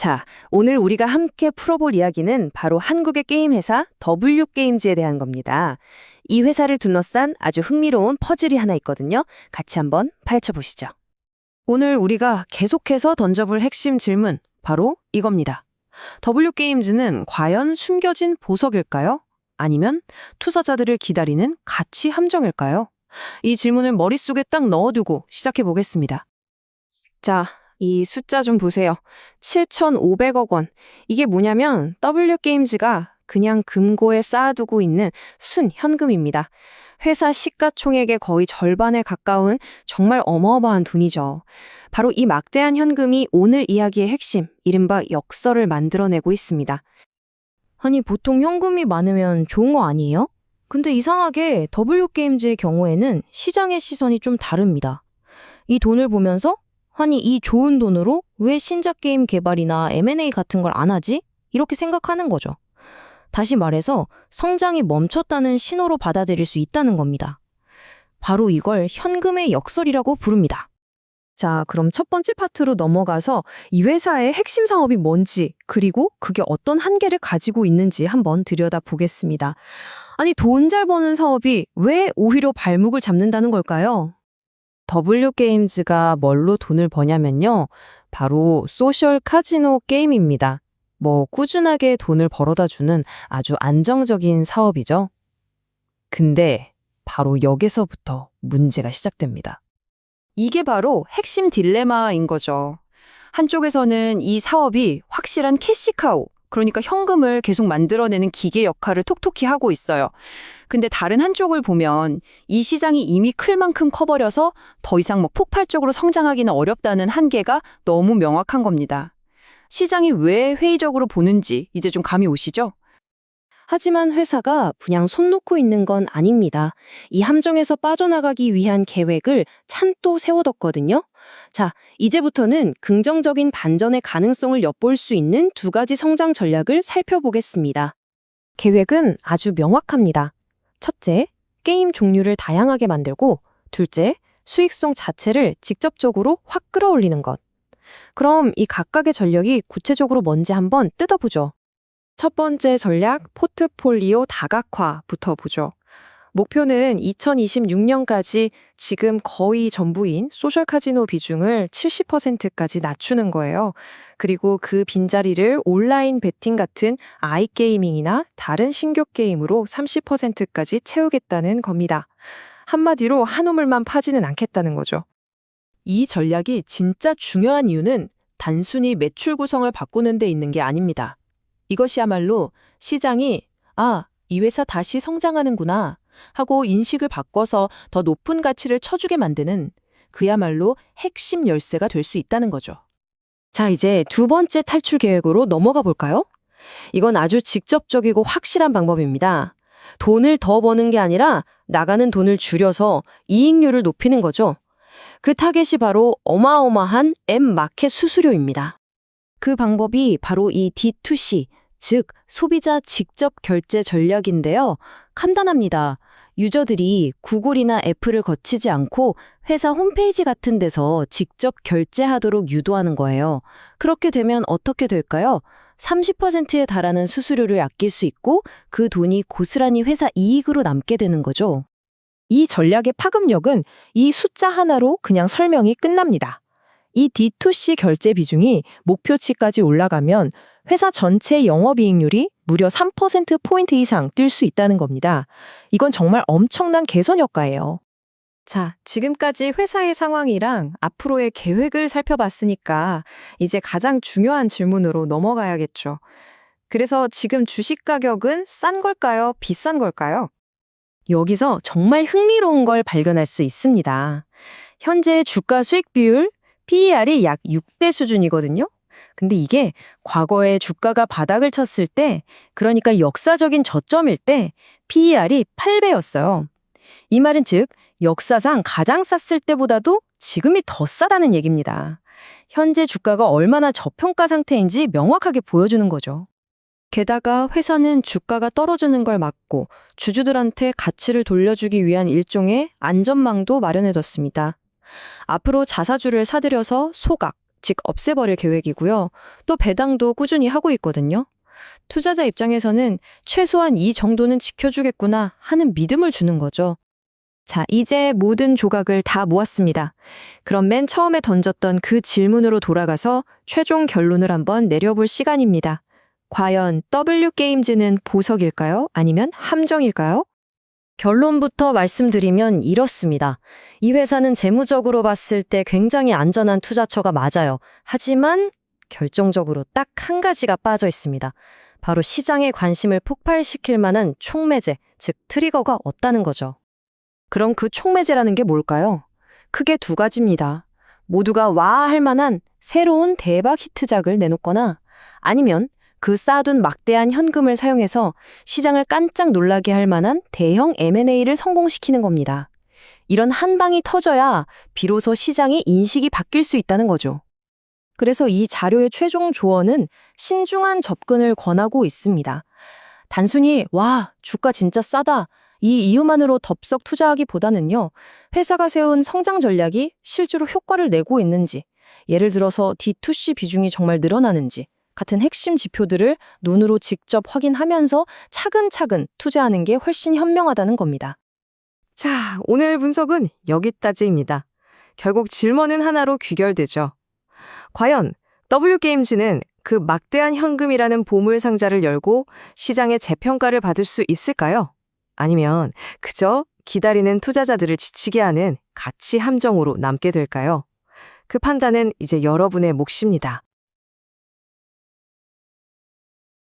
자, 오늘 우리가 함께 풀어볼 이야기는 바로 한국의 게임 회사 W게임즈에 대한 겁니다. 이 회사를 둘러싼 아주 흥미로운 퍼즐이 하나 있거든요. 같이 한번 파헤쳐 보시죠. 오늘 우리가 계속해서 던져볼 핵심 질문, 바로 이겁니다. W게임즈는 과연 숨겨진 보석일까요? 아니면 투자자들을 기다리는 가치 함정일까요? 이 질문을 머릿속에 딱 넣어두고 시작해 보겠습니다. 자, 이 숫자 좀 보세요. 7,500억 원. 이게 뭐냐면 W게임즈가 그냥 금고에 쌓아두고 있는 순 현금입니다. 회사 시가총액의 거의 절반에 가까운 정말 어마어마한 돈이죠. 바로 이 막대한 현금이 오늘 이야기의 핵심, 이른바 역설을 만들어내고 있습니다. 아니, 보통 현금이 많으면 좋은 거 아니에요? 근데 이상하게 W게임즈의 경우에는 시장의 시선이 좀 다릅니다. 이 돈을 보면서 아니, 이 좋은 돈으로 왜 신작 게임 개발이나 M&A 같은 걸 안 하지? 이렇게 생각하는 거죠. 다시 말해서 성장이 멈췄다는 신호로 받아들일 수 있다는 겁니다. 바로 이걸 현금의 역설이라고 부릅니다. 자, 그럼 첫 번째 파트로 넘어가서 이 회사의 핵심 사업이 뭔지, 그리고 그게 어떤 한계를 가지고 있는지 한번 들여다보겠습니다. 아니, 돈 잘 버는 사업이 왜 오히려 발목을 잡는다는 걸까요? W게임즈가 뭘로 돈을 버냐면요. 바로 소셜 카지노 게임입니다. 꾸준하게 돈을 벌어다 주는 아주 안정적인 사업이죠. 근데 바로 여기서부터 문제가 시작됩니다. 이게 바로 핵심 딜레마인 거죠. 한쪽에서는 이 사업이 확실한 캐시카우, 그러니까 현금을 계속 만들어내는 기계 역할을 톡톡히 하고 있어요. 근데 다른 한쪽을 보면 이 시장이 이미 클 만큼 커버려서 더 이상 폭발적으로 성장하기는 어렵다는 한계가 너무 명확한 겁니다. 시장이 왜 회의적으로 보는지 이제 좀 감이 오시죠? 하지만 회사가 그냥 손 놓고 있는 건 아닙니다. 이 함정에서 빠져나가기 위한 계획을 찬또 세워뒀거든요. 자, 이제부터는 긍정적인 반전의 가능성을 엿볼 수 있는 두 가지 성장 전략을 살펴보겠습니다. 계획은 아주 명확합니다. 첫째, 게임 종류를 다양하게 만들고, 둘째, 수익성 자체를 직접적으로 확 끌어올리는 것. 그럼 이 각각의 전략이 구체적으로 뭔지 한번 뜯어보죠. 첫 번째 전략, 포트폴리오 다각화부터 보죠. 목표는 2026년까지 지금 거의 전부인 소셜 카지노 비중을 70%까지 낮추는 거예요. 그리고 그 빈자리를 온라인 베팅 같은 아이게이밍이나 다른 신규 게임으로 30%까지 채우겠다는 겁니다. 한마디로 한 우물만 파지는 않겠다는 거죠. 이 전략이 진짜 중요한 이유는 단순히 매출 구성을 바꾸는 데 있는 게 아닙니다. 이것이야말로 시장이 이 회사 다시 성장하는구나 하고 인식을 바꿔서 더 높은 가치를 쳐주게 만드는 그야말로 핵심 열쇠가 될 수 있다는 거죠. 자, 이제 두 번째 탈출 계획으로 넘어가 볼까요? 이건 아주 직접적이고 확실한 방법입니다. 돈을 더 버는 게 아니라 나가는 돈을 줄여서 이익률을 높이는 거죠. 그 타겟이 바로 어마어마한 M마켓 수수료입니다. 그 방법이 바로 이 D2C, 즉 소비자 직접 결제 전략인데요. 간단합니다. 유저들이 구글이나 애플을 거치지 않고 회사 홈페이지 같은 데서 직접 결제하도록 유도하는 거예요. 그렇게 되면 어떻게 될까요? 30%에 달하는 수수료를 아낄 수 있고 그 돈이 고스란히 회사 이익으로 남게 되는 거죠. 이 전략의 파급력은 이 숫자 하나로 그냥 설명이 끝납니다. 이 D2C 결제 비중이 목표치까지 올라가면 회사 전체 영업이익률이 무려 3%포인트 이상 뛸 수 있다는 겁니다. 이건 정말 엄청난 개선 효과예요. 자, 지금까지 회사의 상황이랑 앞으로의 계획을 살펴봤으니까 이제 가장 중요한 질문으로 넘어가야겠죠. 그래서 지금 주식 가격은 싼 걸까요? 비싼 걸까요? 여기서 정말 흥미로운 걸 발견할 수 있습니다. 현재 주가 수익 비율, PER이 약 6배 수준이거든요. 근데 이게 과거에 주가가 바닥을 쳤을 때, 그러니까 역사적인 저점일 때 PER이 8배였어요. 이 말은 즉 역사상 가장 쌌을 때보다도 지금이 더 싸다는 얘기입니다. 현재 주가가 얼마나 저평가 상태인지 명확하게 보여주는 거죠. 게다가 회사는 주가가 떨어지는 걸 막고 주주들한테 가치를 돌려주기 위한 일종의 안전망도 마련해뒀습니다. 앞으로 자사주를 사들여서 소각, 일찍 없애버릴 계획이고요. 또 배당도 꾸준히 하고 있거든요. 투자자 입장에서는 최소한 이 정도는 지켜주겠구나 하는 믿음을 주는 거죠. 자, 이제 모든 조각을 다 모았습니다. 그럼 맨 처음에 던졌던 그 질문으로 돌아가서 최종 결론을 한번 내려볼 시간입니다. 과연 W게임즈는 보석일까요? 아니면 함정일까요? 결론부터 말씀드리면 이렇습니다. 이 회사는 재무적으로 봤을 때 굉장히 안전한 투자처가 맞아요. 하지만 결정적으로 딱 한 가지가 빠져 있습니다. 바로 시장의 관심을 폭발시킬 만한 촉매제, 즉 트리거가 없다는 거죠. 그럼 그 촉매제라는 게 뭘까요? 크게 두 가지입니다. 모두가 와 할 만한 새로운 대박 히트작을 내놓거나 아니면 그 쌓아둔 막대한 현금을 사용해서 시장을 깜짝 놀라게 할 만한 대형 M&A를 성공시키는 겁니다. 이런 한 방이 터져야 비로소 시장의 인식이 바뀔 수 있다는 거죠. 그래서 이 자료의 최종 조언은 신중한 접근을 권하고 있습니다. 단순히 와, 주가 진짜 싸다. 이 이유만으로 덥석 투자하기보다는요, 회사가 세운 성장 전략이 실제로 효과를 내고 있는지, 예를 들어서 D2C 비중이 정말 늘어나는지 같은 핵심 지표들을 눈으로 직접 확인하면서 차근차근 투자하는 게 훨씬 현명하다는 겁니다. 자, 오늘 분석은 여기까지입니다. 결국 질문은 하나로 귀결되죠. 과연 W게임즈는 그 막대한 현금이라는 보물 상자를 열고 시장의 재평가를 받을 수 있을까요? 아니면 그저 기다리는 투자자들을 지치게 하는 가치 함정으로 남게 될까요? 그 판단은 이제 여러분의 몫입니다.